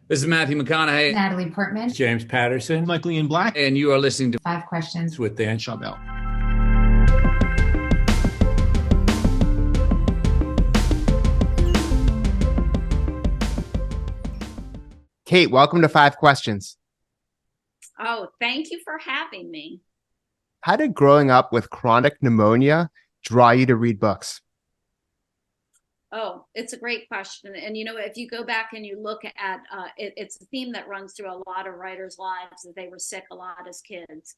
This is Matthew McConaughey. Natalie Portman. James Patterson. Michael Ian Black. And you are listening to Five Questions with Dan Schawbel. Kate, welcome to Five Questions. Oh, thank you for having me. How did growing up with chronic pneumonia draw you to read books? Oh, it's a great question. And, if you go back and you look at it's a theme that runs through a lot of writers' lives, that they were sick a lot as kids.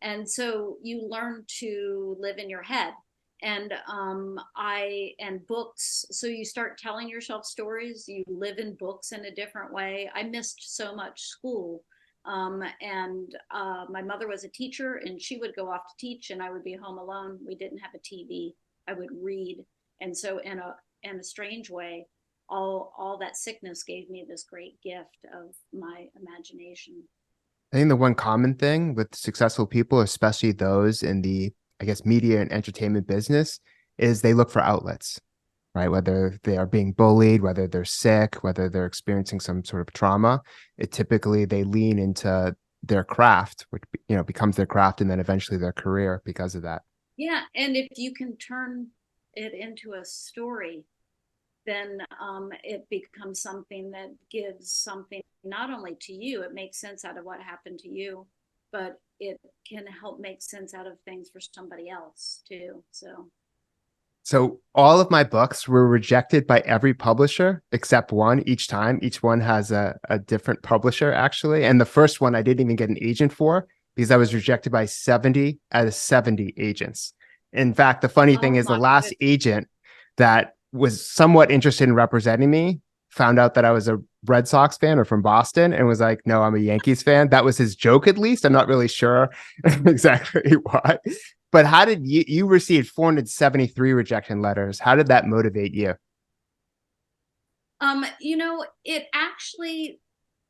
And so you learn to live in your head. And books. So you start telling yourself stories. You live in books in a different way. I missed so much school. My mother was a teacher, and she would go off to teach, and I would be home alone. We didn't have a TV. I would read. And so in a strange way, all that sickness gave me this great gift of my imagination. I think the one common thing with successful people, especially those in the, I guess, media and entertainment business, is they look for outlets, right? Whether they are being bullied, whether they're sick, whether they're experiencing some sort of trauma, typically they lean into their craft, which, becomes their craft and then eventually their career because of that. Yeah. And if you can turn it into a story, then it becomes something that gives something not only to you, it makes sense out of what happened to you, but it can help make sense out of things for somebody else too. So all of my books were rejected by every publisher except one each time. Each one has a different publisher, actually. And the first one I didn't even get an agent for because I was rejected by 70 out of 70 agents. In fact, the funny thing is the last agent that was somewhat interested in representing me found out that I was a Red Sox fan or from Boston and was like, no, I'm a Yankees fan. That was his joke, at least. I'm not really sure exactly why. But how did you received 473 rejection letters? How did that motivate you? It actually,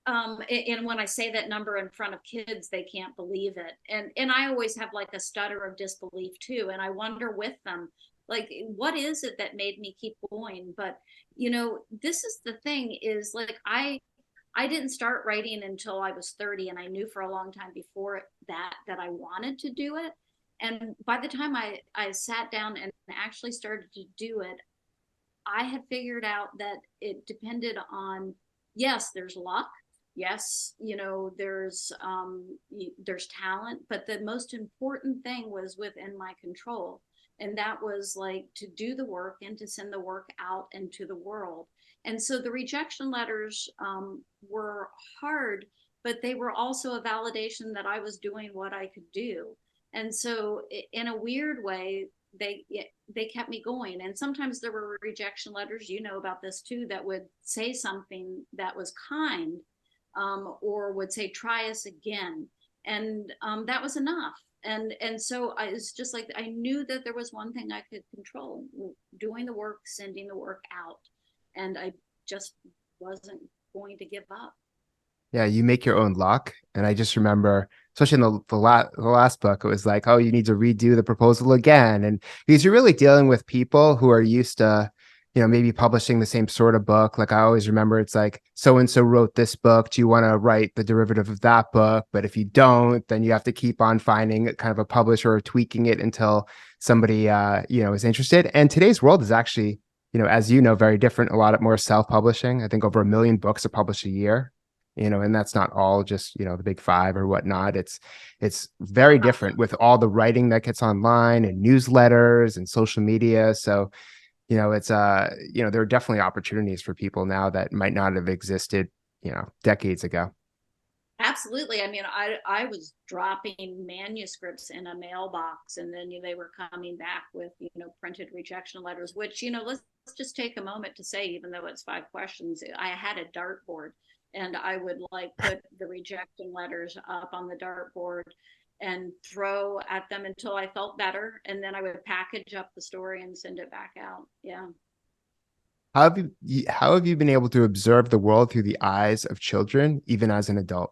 and when I say that number in front of kids, they can't believe it. And I always have like a stutter of disbelief too. And I wonder with them, like, what is it that made me keep going? But, this is the thing is like, I didn't start writing until I was 30. And I knew for a long time before that I wanted to do it. And by the time I sat down and actually started to do it, I had figured out that it depended on, yes, there's luck. Yes, there's talent, but the most important thing was within my control. And that was like to do the work and to send the work out into the world. And so the rejection letters were hard, but they were also a validation that I was doing what I could do. And so in a weird way, they kept me going. And sometimes there were rejection letters, about this too, that would say something that was kind, or would say, try us again. And that was enough. And so it's just like, I knew that there was one thing I could control, doing the work, sending the work out. And I just wasn't going to give up. Yeah, you make your own luck. And I just remember, especially in the last book, it was like, oh, you need to redo the proposal again. And because you're really dealing with people who are used to, maybe publishing the same sort of book. Like I always remember, it's like, so-and-so wrote this book. Do you want to write the derivative of that book? But if you don't, then you have to keep on finding kind of a publisher or tweaking it until somebody, is interested. And today's world is actually, as very different, a lot more self-publishing. I think over 1 million books are published a year. And that's not all just, the big five or whatnot. It's very different with all the writing that gets online and newsletters and social media. So, it's, there are definitely opportunities for people now that might not have existed, decades ago. Absolutely. I mean, I was dropping manuscripts in a mailbox, and then they were coming back with, printed rejection letters, which, let's just take a moment to say, even though it's 5 questions, I had a dartboard. And I would put the rejection letters up on the dartboard and throw at them until I felt better. And then I would package up the story and send it back out. Yeah. How have you been able to observe the world through the eyes of children, even as an adult?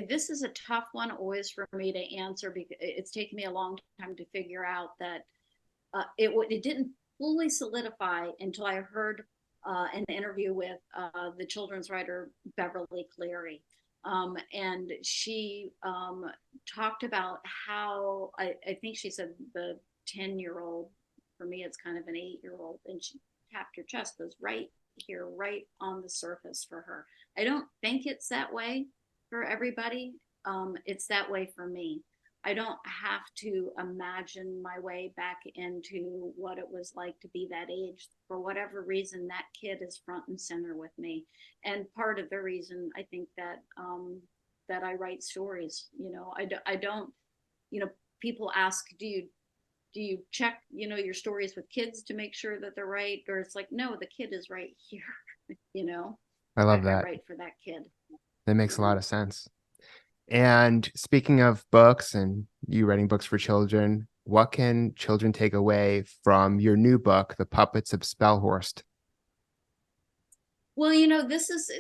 This is a tough one always for me to answer because it's taken me a long time to figure out that it didn't fully solidify until I heard an interview with the children's writer Beverly Cleary. And she talked about how, I think she said the 10-year-old, for me, it's kind of an 8-year-old, and she tapped her chest, goes right here, right on the surface for her. I don't think it's that way for everybody. It's that way for me. I don't have to imagine my way back into what it was like to be that age. For whatever reason, that kid is front and center with me. And part of the reason I think that that I write stories, I don't, people ask, do you check, your stories with kids to make sure that they're right? Or it's like, no, the kid is right here. I love I that. write for that kid. That makes a lot of sense. And speaking of books and you writing books for children, what can children take away from your new book, The Puppets of Spelhorst? Well, this is,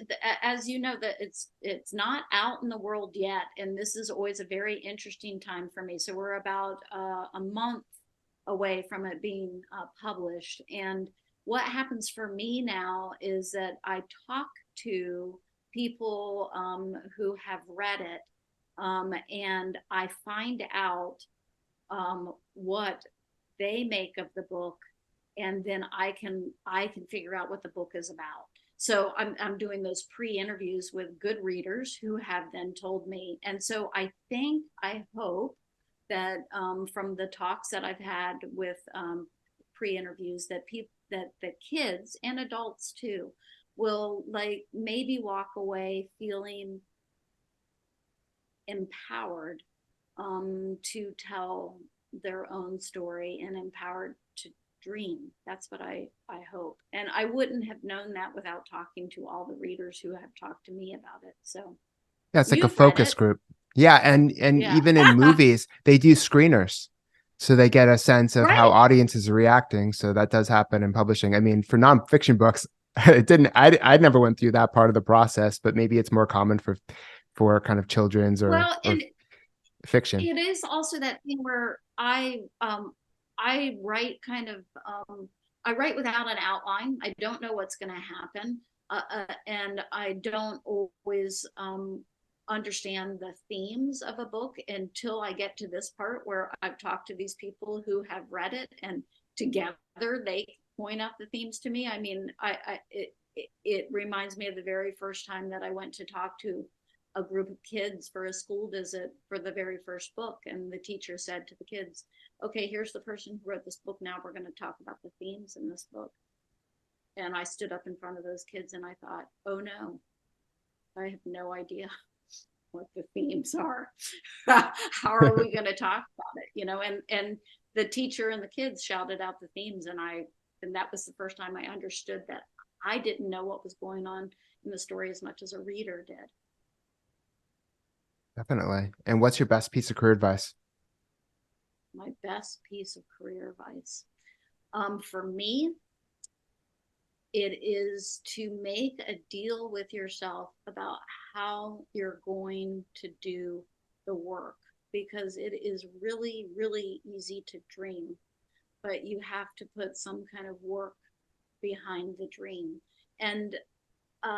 as you know, that it's not out in the world yet, and this is always a very interesting time for me. So we're about a month away from it being published, and what happens for me now is that I talk to people who have read it, and I find out what they make of the book, and then I can figure out what the book is about. So I'm doing those pre-interviews with good readers who have then told me, and so I hope that from the talks that I've had with pre-interviews, that the kids and adults too will like maybe walk away feeling empowered to tell their own story and empowered to dream. That's what I hope. And I wouldn't have known that without talking to all the readers who have talked to me about it. So Yeah, it's like a you've read focus it. group. Yeah, and Yeah. even in movies, they do screeners. So they get a sense of how Right. audiences are reacting. So that does happen in publishing. I mean, for nonfiction books, it didn't, I never went through that part of the process, but maybe it's more common for kind of children's Well, or and fiction. it is also that thing where I write kind of I write without an outline. I don't know what's going to happen, and I don't always understand the themes of a book until I get to this part where I've talked to these people who have read it, and together they point out the themes to me. I mean, it reminds me of the very first time that I went to talk to a group of kids for a school visit for the very first book, and the teacher said to the kids, okay, here's the person who wrote this book, now we're going to talk about the themes in this book. And I stood up in front of those kids and I thought, oh no, I have no idea what the themes are. How are we going to talk about it? And the teacher and the kids shouted out the themes, and that was the first time I understood that I didn't know what was going on in the story as much as a reader did. Definitely. And what's your best piece of career advice? My best piece of career advice. For me, it is to make a deal with yourself about how you're going to do the work, because it is really, really easy to dream, but you have to put some kind of work behind the dream. And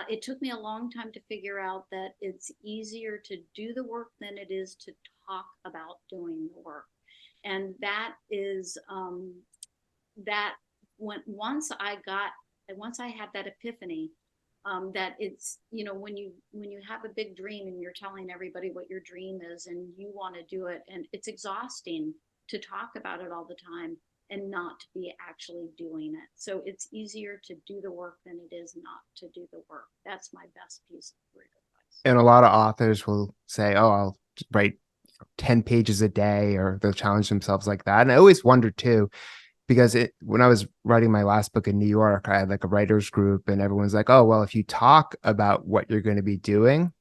it took me a long time to figure out that it's easier to do the work than it is to talk about doing the work. And that is that once I had that epiphany, that it's, when you have a big dream and you're telling everybody what your dream is and you want to do it, and it's exhausting to talk about it all the time and not to be actually doing it. So it's easier to do the work than it is not to do the work. That's my best piece of career advice. And a lot of authors will say, oh, I'll write 10 pages a day, or they'll challenge themselves like that. And I always wonder too, because when I was writing my last book in New York, I had like a writers group, and everyone's like, oh, well, if you talk about what you're going to be doing,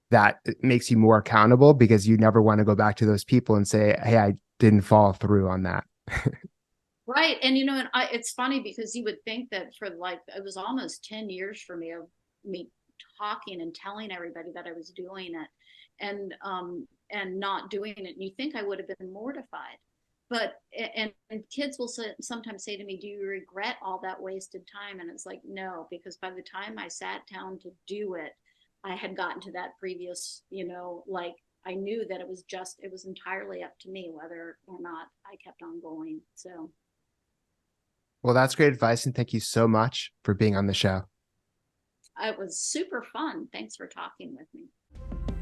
that it makes you more accountable, because you never want to go back to those people and say, hey, I didn't follow through on that. Right. And, it's funny because you would think that it was almost 10 years for me of me talking and telling everybody that I was doing it and not doing it. And you think I would have been mortified. but and kids will sometimes say to me, do you regret all that wasted time? And it's like, no, because by the time I sat down to do it, I had gotten to that previous, like I knew that it was entirely up to me whether or not I kept on going. So Well, that's great advice, and thank you so much for being on the show. it was super fun. Thanks for talking with me.